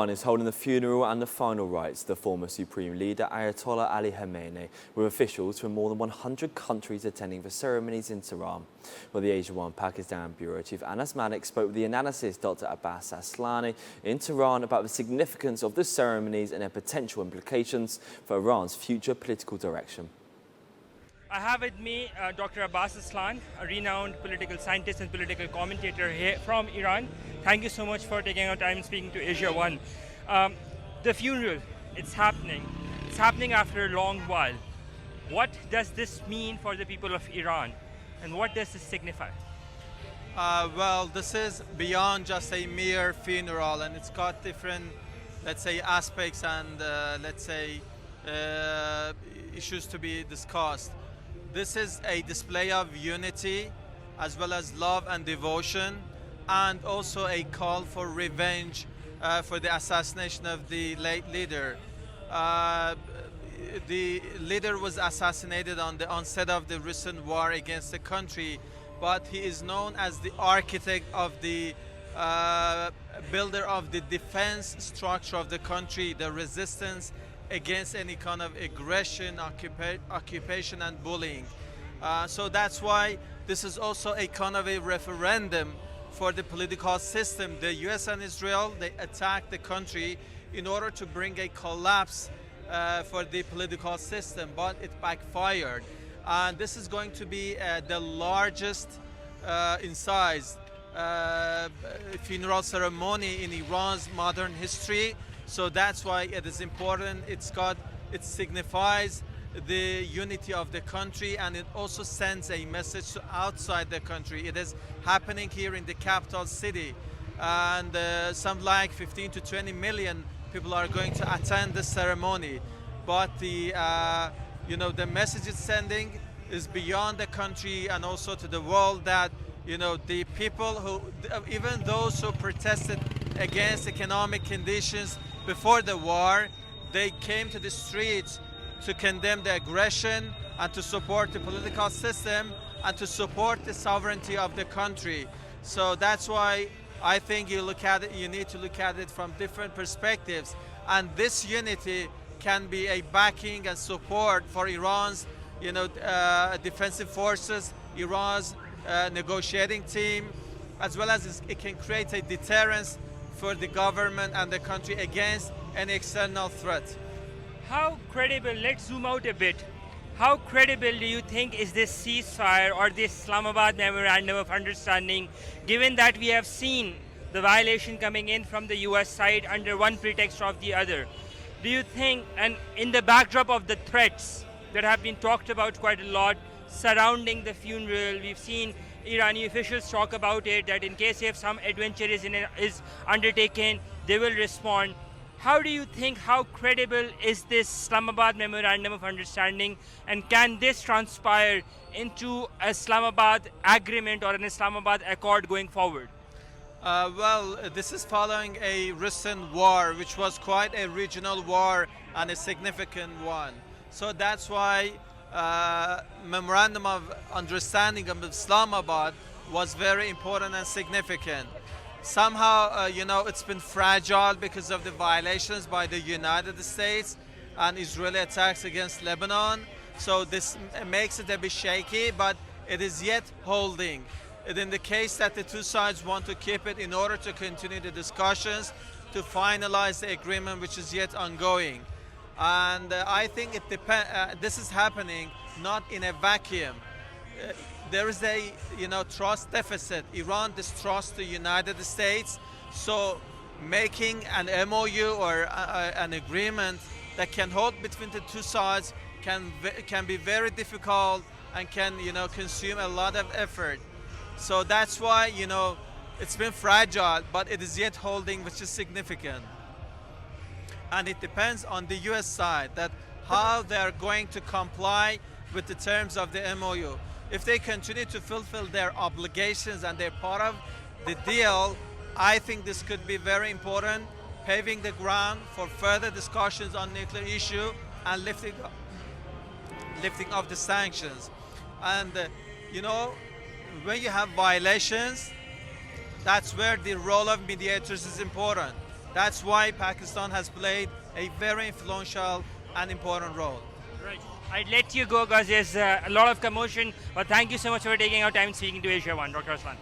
Iran is holding the funeral and the final rites of the former supreme leader Ayatollah Ali Khamenei, with officials from more than 100 countries attending the ceremonies in Tehran. Well, the Asia 1 Pakistan Bureau Chief Anas Mallick spoke with the analyst Dr. Abbas Aslani in Tehran about the significance of the ceremonies and their potential implications for Iran's future political direction. I have with me Dr. Abbas Aslan, a renowned political scientist and political commentator here from Iran. Thank you so much for taking our time speaking to Asia 1. The funeral, it's happening. It's happening after a long while. What does this mean for the people of Iran? And what does this signify? Well, this is beyond just a mere funeral, and it's got different, let's say, aspects and, issues to be discussed. This is a display of unity as well as love and devotion, and also a call for revenge for the assassination of the late leader. The leader was assassinated on the onset of the recent war against the country, but he is known as the architect of the builder of the defense structure of the country, the resistance against any kind of aggression, occupation and bullying. So that's why this is also a kind of a referendum for the political system. The US and Israel, they attacked the country in order to bring a collapse for the political system, but it backfired. And this is going to be the largest in size funeral ceremony in Iran's modern history. So that's why it is important. It signifies the unity of the country, and it also sends a message to outside the country. It is happening here in the capital city, and some like 15 to 20 million people are going to attend the ceremony. But the the message it's sending is beyond the country and also to the world, that the people who, even those who protested against economic conditions before the war, they came to the streets to condemn the aggression and to support the political system and to support the sovereignty of the country. So that's why I think you need to look at it from different perspectives. And this unity can be a backing and support for Iran's defensive forces, Iran's negotiating team, as well as it can create a deterrence for the government and the country against any external threat. How credible, let's zoom out a bit, how credible do you think is this ceasefire or this Islamabad Memorandum of Understanding, given that we have seen the violation coming in from the US side under one pretext or the other? Do you think, and in the backdrop of the threats that have been talked about quite a lot surrounding the funeral, we've seen Irani officials talk about it, that in case if some adventure is undertaken, they will respond. How do you think, how credible is this Islamabad Memorandum of Understanding, and can this transpire into a Islamabad agreement or an Islamabad accord going forward? Well, this is following a recent war, which was quite a regional war and a significant one. So that's why Memorandum of Understanding of Islamabad was very important and significant. Somehow, it's been fragile because of the violations by the United States and Israeli attacks against Lebanon. So this makes it a bit shaky, but it is yet holding. And in the case that the two sides want to keep it in order to continue the discussions to finalize the agreement, which is yet ongoing. And I think this is happening not in a vacuum. There is a trust deficit. Iran distrusts the United States, so making an MOU or an agreement that can hold between the two sides can be very difficult and can consume a lot of effort. So that's why it's been fragile, but it is yet holding, which is significant. And it depends on the US side that how they are going to comply with the terms of the MOU. If they continue to fulfill their obligations and they're part of the deal, I think this could be very important, paving the ground for further discussions on nuclear issue and lifting of the sanctions. And when you have violations, that's where the role of mediators is important. That's why Pakistan has played a very influential and important role. Right. I'd let you go because there's a lot of commotion, but thank you so much for taking our time speaking to Asia One, Dr. Aslan.